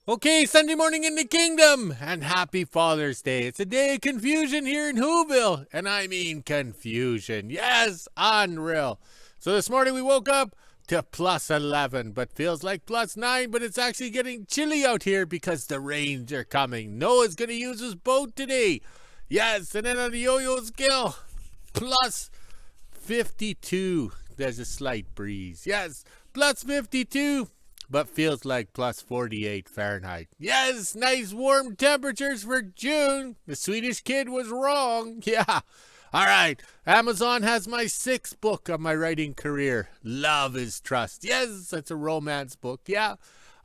Okay, Sunday morning in the kingdom, and happy Father's Day. It's a day of confusion here in WHO-ville, and I mean confusion. Yes, unreal. So this morning we woke up to plus 11, but feels like plus 9, but it's actually getting chilly out here because the rains are coming. Noah's going to use his boat today. Yes, and then on the yo-yo scale, plus 52. There's a slight breeze. Yes, plus 52. But feels like plus 48 Fahrenheit. Yes, nice warm temperatures for June. The Swedish kid was wrong. Yeah. All right. Amazon has my 6th book on my writing career. Love is Trust. Yes, it's a romance book. Yeah.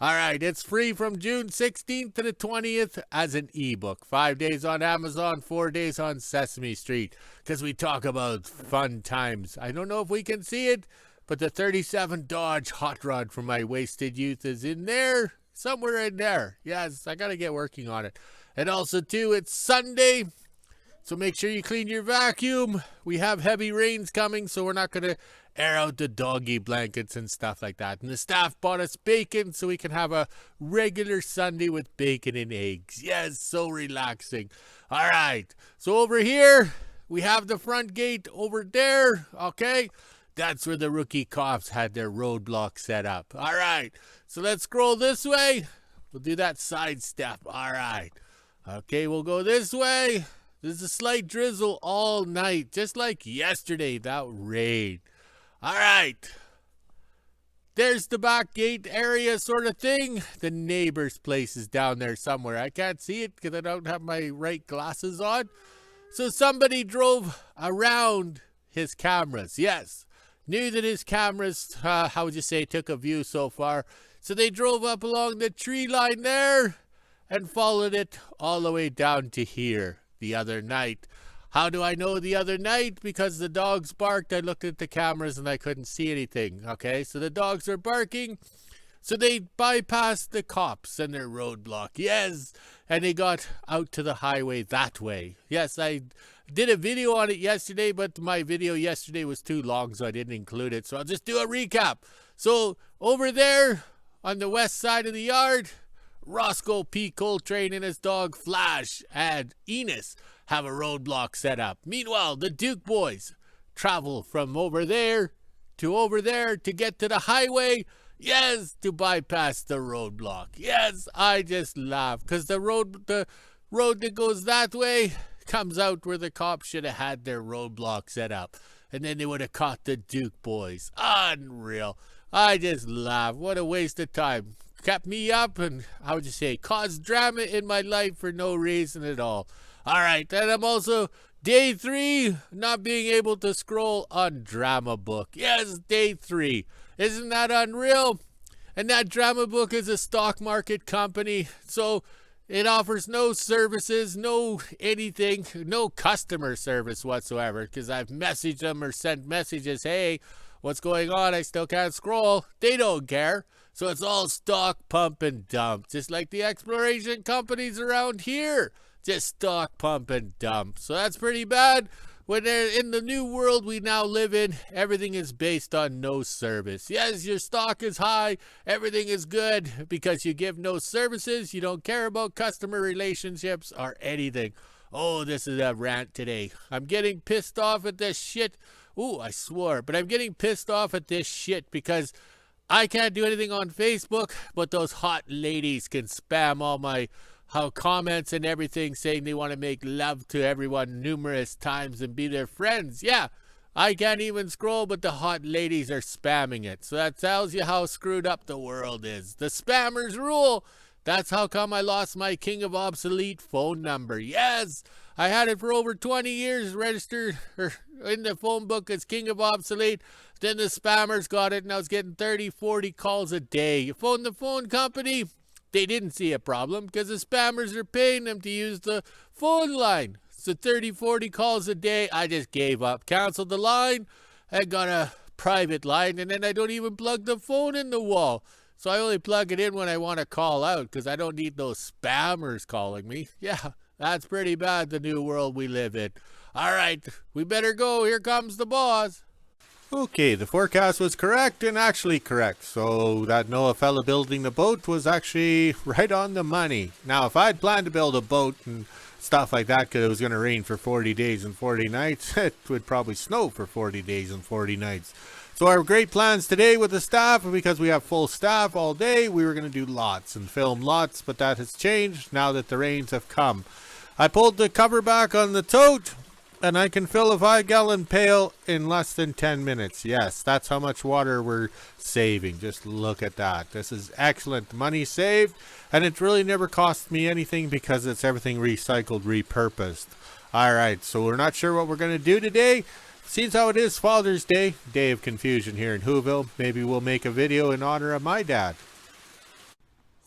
All right. It's free from June 16th to the 20th as an ebook. 5 days on Amazon, 4 days on Sesame Street. Because we talk about fun times. I don't know if we can see it, but the 37 Dodge hot rod from my wasted youth is in there, somewhere in there. Yes, I got to get working on it. And also, too, it's Sunday, so make sure you clean your vacuum. We have heavy rains coming, so we're not going to air out the doggy blankets and stuff like that. And the staff bought us bacon, so we can have a regular Sunday with bacon and eggs. Yes, so relaxing. All right, so over here, we have the front gate over there, okay? That's where the rookie cops had their roadblock set up. All right, so let's scroll this way. We'll do that side step. All right. Okay, we'll go this way. There's a slight drizzle all night, just like yesterday, that rain. All right. There's the back gate area sort of thing. The neighbor's place is down there somewhere. I can't see it because I don't have my right glasses on. So somebody drove around his cameras. Yes. Knew that his cameras, how would you say, took a view so far. So they drove up along the tree line there and followed it all the way down to here the other night. How do I know the other night? Because the dogs barked. I looked at the cameras and I couldn't see anything. Okay, so the dogs are barking. So they bypassed the cops and their roadblock. Yes, and they got out to the highway that way. Yes, I did a video on it yesterday, but my video yesterday was too long, so I didn't include it. So I'll just do a recap. So over there on the west side of the yard, Roscoe P. Coltrane and his dog Flash and Enos have a roadblock set up. Meanwhile, the Duke boys travel from over there to get to the highway. Yes, to bypass the roadblock. Yes, I just laugh because the road that goes that way comes out where the cops should have had their roadblock set up. And then they would have caught the Duke boys. Unreal. I just laugh. What a waste of time. Kept me up and, how would you say, caused drama in my life for no reason at all. All right, and I'm also day 3, not being able to scroll on Drama Book. Yes, day 3. Isn't that unreal? And that Drama Book is a stock market company, so it offers no services, no anything, no customer service whatsoever, because I've messaged them or sent messages, hey, what's going on? I still can't scroll. They don't care. So it's all stock, pump, and dump, just like the exploration companies around here. Just stock, pump, and dump. So that's pretty bad. When they're in the new world we now live in, everything is based on no service. Yes, your stock is high, everything is good because you give no services, you don't care about customer relationships or anything. Oh, this is a rant today. I'm getting pissed off at this shit. Ooh, I swore, but I'm getting pissed off at this shit because I can't do anything on Facebook, but those hot ladies can spam all my comments and everything saying they want to make love to everyone numerous times and be their friends. Yeah, I can't even scroll, but the hot ladies are spamming it. So that tells you how screwed up the world is. The spammers rule. That's how come I lost my King of Obsolete phone number. Yes, I had it for over 20 years registered in the phone book as King of Obsolete. Then the spammers got it and I was getting 30, 40 calls a day. You phone the phone company, they didn't see a problem because the spammers are paying them to use the phone line. So 30, 40 calls a day, I just gave up. Canceled the line and got a private line, and then I don't even plug the phone in the wall. So I only plug it in when I want to call out because I don't need those spammers calling me. Yeah, that's pretty bad, the new world we live in. All right, we better go. Here comes the boss. Okay, the forecast was correct and actually correct. So that Noah fella building the boat was actually right on the money. Now, if I'd planned to build a boat and stuff like that because it was going to rain for 40 days and 40 nights, it would probably snow for 40 days and 40 nights. So our great plans today with the staff, because we have full staff all day, we were going to do lots and film lots, but that has changed now that the rains have come. I pulled the cover back on the tote, and I can fill a 5-gallon pail in less than 10 minutes. Yes, that's how much water we're saving. Just look at that. This is excellent. Money saved, and it really never cost me anything because it's everything recycled, repurposed. All right, so we're not sure what we're going to do today. Seems how it is Father's Day, day of confusion here in WHO-ville. Maybe we'll make a video in honor of my dad.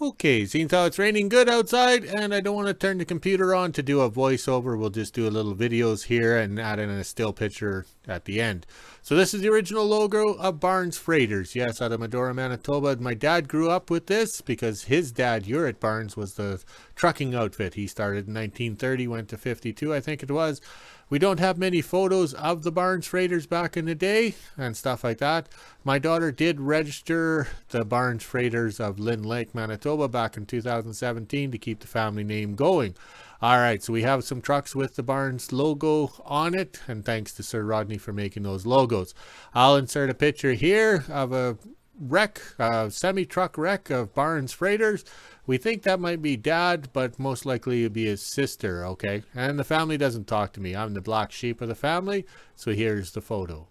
Okay, seems how it's raining good outside, and I don't want to turn the computer on to do a voiceover. We'll just do a little videos here and add in a still picture at the end. So this is the original logo of Barnes Freighters. Yes, out of Medora, Manitoba. My dad grew up with this because his dad, Urit Barnes, was the trucking outfit. He started in 1930, went to 52, I think it was. We don't have many photos of the Barnes Freighters back in the day and stuff like that. My daughter did register the Barnes Freighters of Lynn Lake, Manitoba back in 2017 to keep the family name going. All right, so we have some trucks with the Barnes logo on it, and thanks to Sir Rodney for making those logos. I'll insert a picture here of a wreck, a semi-truck wreck of Barnes Freighters. We think that might be Dad, but most likely it'd be his sister, okay? And the family doesn't talk to me. I'm the black sheep of the family, so here's the photo.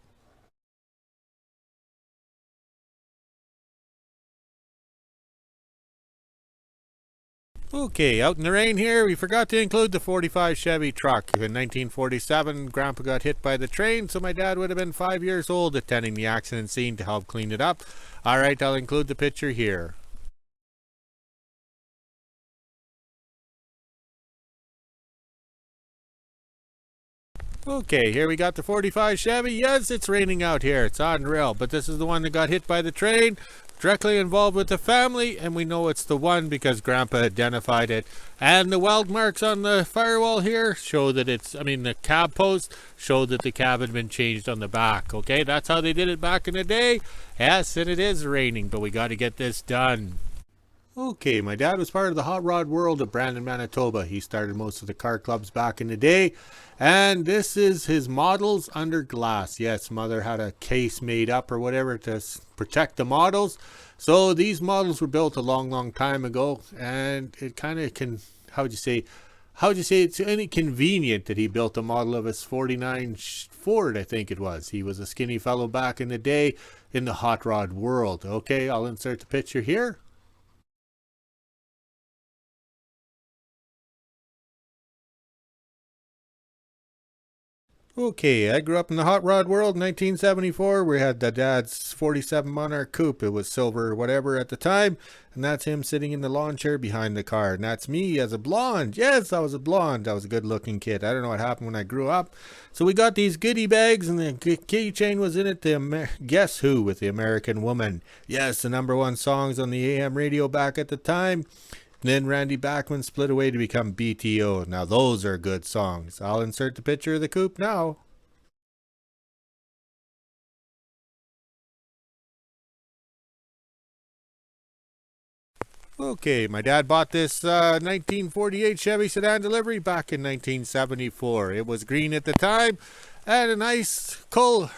Okay, out in the rain here, we forgot to include the 45 Chevy truck. In 1947, Grandpa got hit by the train, so my dad would have been 5 years old attending the accident scene to help clean it up. All right, I'll include the picture here. Okay, here we got the 45 Chevy. Yes, it's raining out here. It's unreal. But this is the one that got hit by the train, directly involved with the family, and we know it's the one because Grandpa identified it. And the weld marks on the firewall here show that the cab post showed that the cab had been changed on the back. Okay, that's how they did it back in the day. Yes, and it is raining, but we got to get this done. Okay, my dad was part of the hot rod world of Brandon, Manitoba. He started most of the car clubs back in the day. And this is his models under glass. Yes, mother had a case made up or whatever to protect the models. So these models were built a long, long time ago. And it kind of it's inconvenient that he built a model of his 49 Ford, I think it was. He was a skinny fellow back in the day in the hot rod world. Okay, I'll insert the picture here. Okay, I grew up in the hot rod world in 1974. We had the dad's 47 Monarch Coupe. It was silver or whatever at the time. And that's him sitting in the lawn chair behind the car. And that's me as a blonde. Yes, I was a blonde. I was a good looking kid. I don't know what happened when I grew up. So we got these goodie bags and the keychain was in it. Guess Who with the American Woman. Yes, the #1 songs on the AM radio back at the time. Then Randy Bachman split away to become BTO. Now those are good songs. I'll insert the picture of the coupe now. Okay, my dad bought this 1948 Chevy sedan delivery back in 1974. It was green at the time, and an icicle,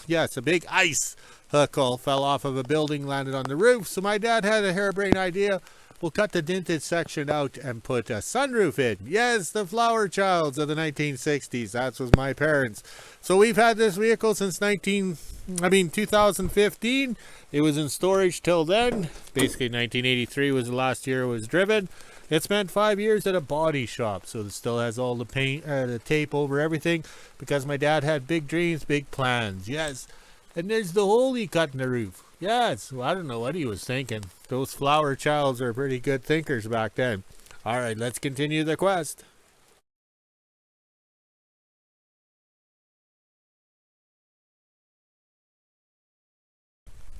yes, a big icicle fell off of a building, landed on the roof. So my dad had a harebrained idea. We'll cut the dented section out and put a sunroof in. Yes, the flower childs of the 1960s. That was my parents. So we've had this vehicle since 2015. It was in storage till then. Basically 1983 was the last year it was driven. It spent 5 years at a body shop, so it still has all the paint, the tape over everything, because my dad had big dreams, big plans. Yes, and there's the hole he cut in the roof. Yes, well, I don't know what he was thinking. Those flower childs are pretty good thinkers back then. All right, let's continue the quest.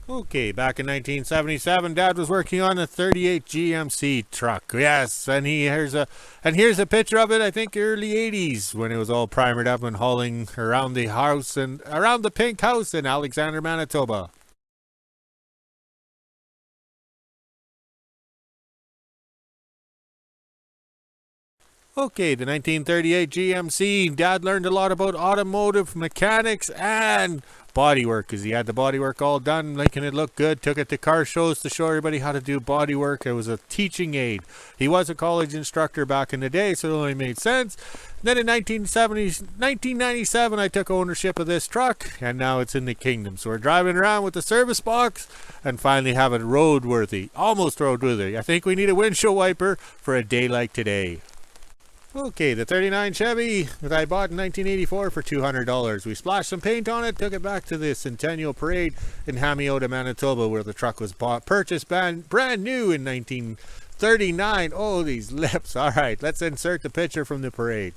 Okay, back in 1977, Dad was working on a 38 GMC truck. Yes, and here's a picture of it. I think early 80s when it was all primered up and hauling around the house and around the pink house in Alexander, Manitoba. Okay, the 1938 GMC. Dad learned a lot about automotive mechanics and bodywork because he had the bodywork all done, making it look good. Took it to car shows to show everybody how to do bodywork. It was a teaching aid. He was a college instructor back in the day, so it only made sense. Then in 1997, I took ownership of this truck, and now it's in the kingdom. So we're driving around with the service box and finally have it roadworthy, almost roadworthy. I think we need a windshield wiper for a day like today. Okay, the 39 Chevy that I bought in 1984 for $200. We splashed some paint on it, took it back to the Centennial Parade in Hamiota, Manitoba, where the truck was purchased brand new in 1939. Oh, these lips. All right, let's insert the picture from the parade.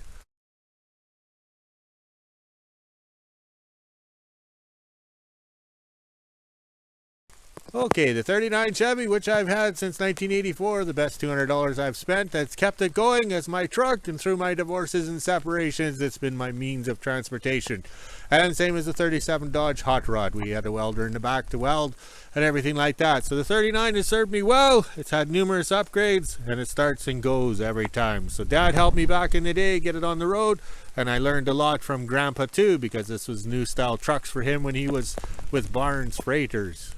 Okay, the 39 Chevy, which I've had since 1984, the best $200 I've spent. That's kept it going as my truck, and through my divorces and separations, it's been my means of transportation. And same as the 37 Dodge Hot Rod. We had a welder in the back to weld and everything like that. So the 39 has served me well. It's had numerous upgrades, and it starts and goes every time. So Dad helped me back in the day get it on the road, and I learned a lot from Grandpa too, because this was new style trucks for him when he was with Barnes Freighters.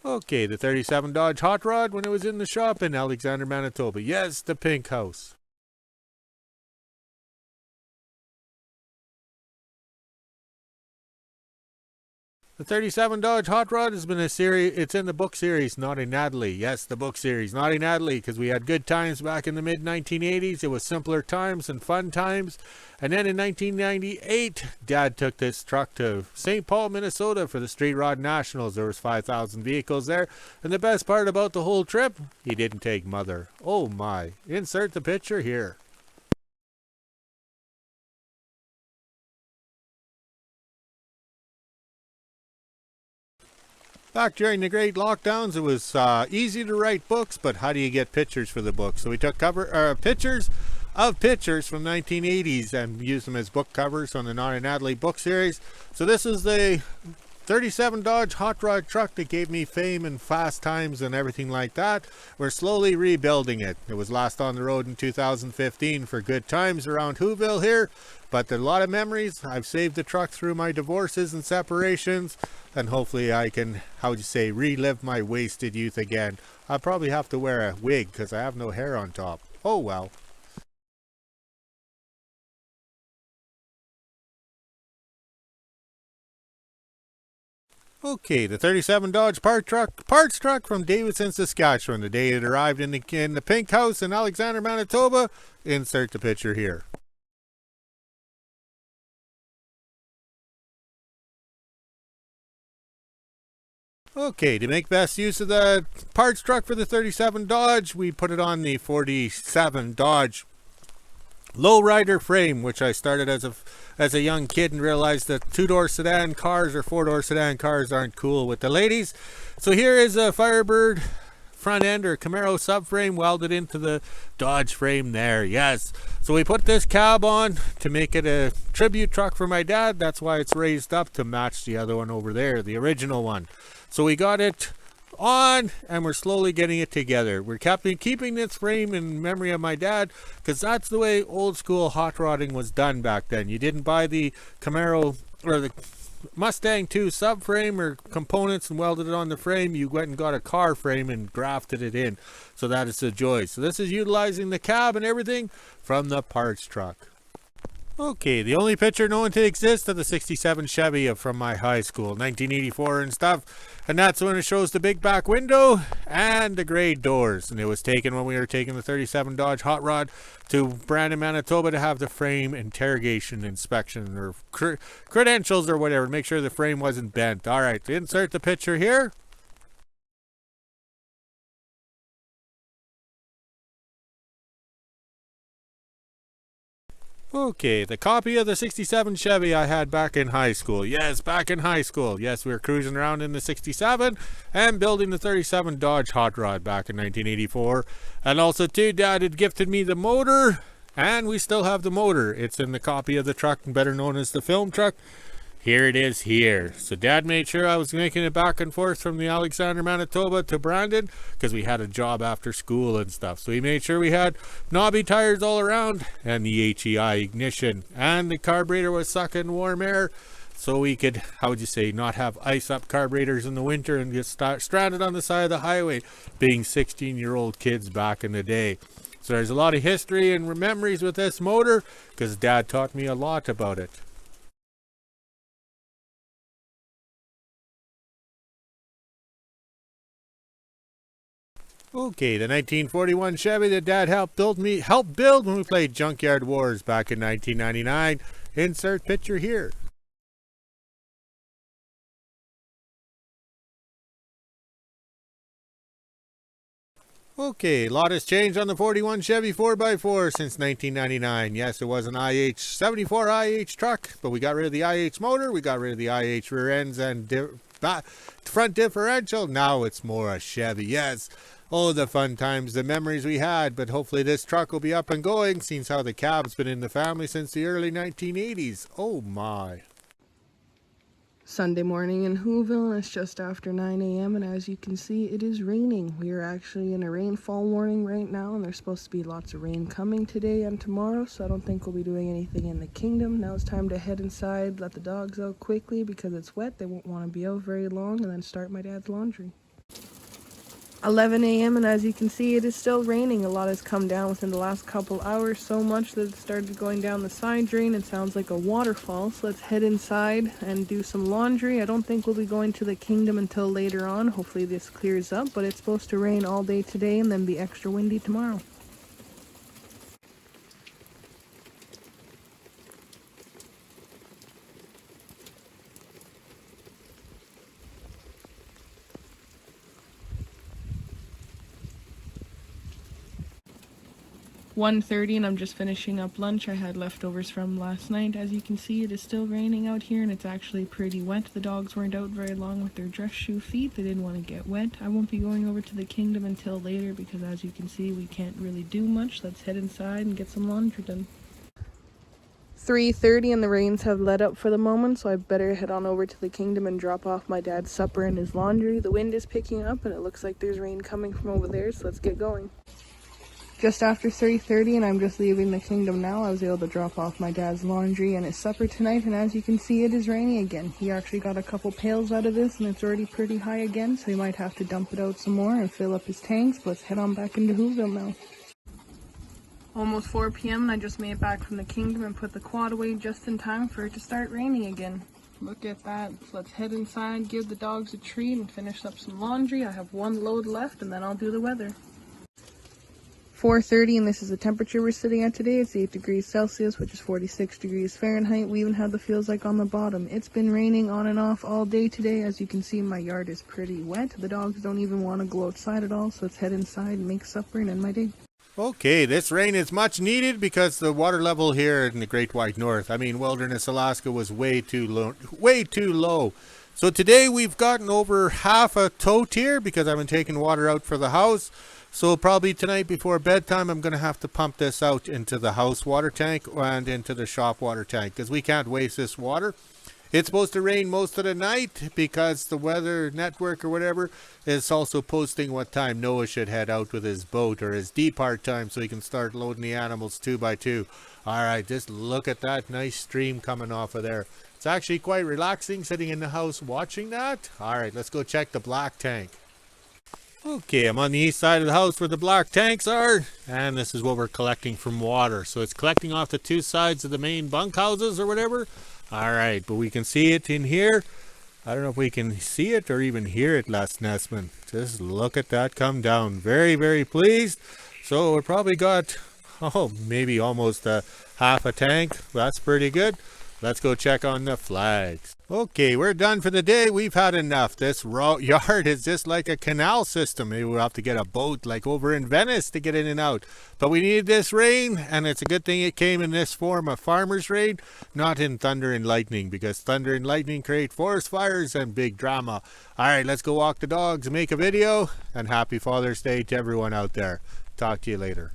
Okay, the 37 Dodge Hot Rod when it was in the shop in Alexander, Manitoba. Yes, the pink house. The 37 Dodge Hot Rod has been a series, it's in the book series, Naughty Natalie. Yes, the book series, Naughty Natalie, because we had good times back in the mid-1980s. It was simpler times and fun times. And then in 1998, Dad took this truck to St. Paul, Minnesota for the Street Rod Nationals. There was 5,000 vehicles there. And the best part about the whole trip, he didn't take Mother. Oh my. Insert the picture here. Back during the great lockdowns, it was easy to write books, but how do you get pictures for the book? So we took pictures of pictures from 1980s and used them as book covers on the Naughty Natalie book series. So this is the 37 Dodge Hot Rod truck that gave me fame and fast times and everything like that. We're slowly rebuilding it. It was last on the road in 2015 for good times around WHO-ville here, but there are a lot of memories. I've saved the truck through my divorces and separations, and hopefully I can, relive my wasted youth again. I'll probably have to wear a wig because I have no hair on top. Oh well. Okay, the 37 Dodge parts truck from Davidson, Saskatchewan. The day it arrived in the pink house in Alexander, Manitoba. Insert the picture here. Okay, to make best use of the parts truck for the 37 Dodge, we put it on the 47 Dodge lowrider frame, which I started as a young kid and realized that two-door sedan cars or four-door sedan cars aren't cool with the ladies. So here is a Firebird front end or Camaro subframe welded into the Dodge frame there. Yes. So we put this cab on to make it a tribute truck for my dad. That's why it's raised up to match the other one over there, the original one. So we got it on and we're slowly getting it together. We're keeping this frame in memory of my dad because that's the way old school hot rodding was done back then. You didn't buy the Camaro or the Mustang 2 subframe or components and welded it on the frame. You went and got a car frame and grafted it in. So that is the joy. So this is utilizing the cab and everything from the parts truck. Okay, the only picture known to exist of the 67 Chevy from my high school, 1984 and stuff. And that's when it shows the big back window and the gray doors. And it was taken when we were taking the 37 Dodge Hot Rod to Brandon, Manitoba to have the frame interrogation inspection or credentials or whatever. Make sure the frame wasn't bent. All right, insert the picture here. Okay, the copy of the 67 Chevy I had back in high school. Yes, back in high school. Yes, we were cruising around in the 67 and building the 37 Dodge Hot Rod back in 1984. And also, too, Dad had gifted me the motor, and we still have the motor. It's in the copy of the truck, better known as the film truck. Here it is here. So Dad made sure I was making it back and forth from the Alexander, Manitoba to Brandon because we had a job after school and stuff. So he made sure we had knobby tires all around and the HEI ignition. And the carburetor was sucking warm air so we could, how would you say, not have ice up carburetors in the winter and get stranded on the side of the highway being 16-year-old kids back in the day. So there's a lot of history and memories with this motor because Dad taught me a lot about it. Okay, the 1941 Chevy that Dad helped build when we played Junkyard Wars back in 1999. Insert picture here. Okay, a lot has changed on the 41 Chevy 4x4 since 1999. Yes, it was an IH-74 IH truck, but we got rid of the IH motor, we got rid of the IH rear ends and front differential. Now it's more a Chevy. Yes. Oh, the fun times, the memories we had, but hopefully this truck will be up and going, seeing how the cab's been in the family since the early 1980s. Oh my. Sunday morning in Whoville, and it's just after 9 a.m. and as you can see, it is raining. We are actually in a rainfall warning right now, and there's supposed to be lots of rain coming today and tomorrow, so I don't think we'll be doing anything in the kingdom. Now it's time to head inside, let the dogs out quickly because it's wet. They won't want to be out very long, and then start my dad's laundry. 11 a.m. and as you can see, it is still raining. A lot has come down within the last couple hours, so much that it started going down the side drain. It sounds like a waterfall, so let's head inside and do some laundry. I don't think we'll be going to the kingdom until later on. Hopefully this clears up, but it's supposed to rain all day today and then be extra windy tomorrow. "1:30 and I'm just finishing up lunch. I had leftovers from last night. As you can see, it is still raining out here and it's actually pretty wet. The dogs weren't out very long with their dress shoe feet. They didn't want to get wet. I won't be going over to the kingdom until later because as you can see, we can't really do much. Let's head inside and get some laundry done. 3:30 and the rains have let up for the moment, so I better head on over to the kingdom and drop off my dad's supper and his laundry. The wind is picking up and it looks like there's rain coming from over there, so let's get going. Just after 3:30 and I'm just leaving the kingdom now. I was able to drop off my dad's laundry and his supper tonight, and as you can see, it is raining again. He actually got a couple pails out of this and it's already pretty high again, so he might have to dump it out some more and fill up his tanks. Let's head on back into Whoville now. Almost 4 p.m. and I just made it back from the kingdom and put the quad away just in time for it to start raining again. Look at that. So let's head inside, give the dogs a treat, and finish up some laundry. I have one load left and then I'll do the weather. 4:30 and this is the temperature we're sitting at today. It's 8 degrees Celsius, which is 46 degrees Fahrenheit. We even have the feels like on the bottom. It's been raining on and off all day today. As you can see, my yard is pretty wet. The dogs don't even want to go outside at all, so let's head inside and make supper and end my day. Okay, this rain is much needed because the water level here in the Great White North, Wilderness, Alaska, was way too low. So today we've gotten over half a toe tier because I've been taking water out for the house. So probably tonight before bedtime, I'm going to have to pump this out into the house water tank and into the shop water tank because we can't waste this water. It's supposed to rain most of the night because the weather network or whatever is also posting what time Noah should head out with his boat or his depart time so he can start loading the animals 2 by 2. All right, just look at that nice stream coming off of there. It's actually quite relaxing sitting in the house watching that. All right, let's go check the black tank. Okay, I'm on the east side of the house where the black tanks are, and this is what we're collecting from water. So it's collecting off the 2 sides of the main bunkhouses or whatever. All right, but we can see it in here. I don't know if we can see it or even hear it, Les Nessman. Just look at that come down. Very, very pleased. So we probably got, maybe almost half a tank. That's pretty good. Let's go check on the flags. Okay, we're done for the day. We've had enough. This yard is just like a canal system. Maybe we'll have to get a boat like over in Venice to get in and out. But we needed this rain, and it's a good thing it came in this form of farmer's rain, not in thunder and lightning, because thunder and lightning create forest fires and big drama. All right, let's go walk the dogs, make a video, and happy Father's Day to everyone out there. Talk to you later.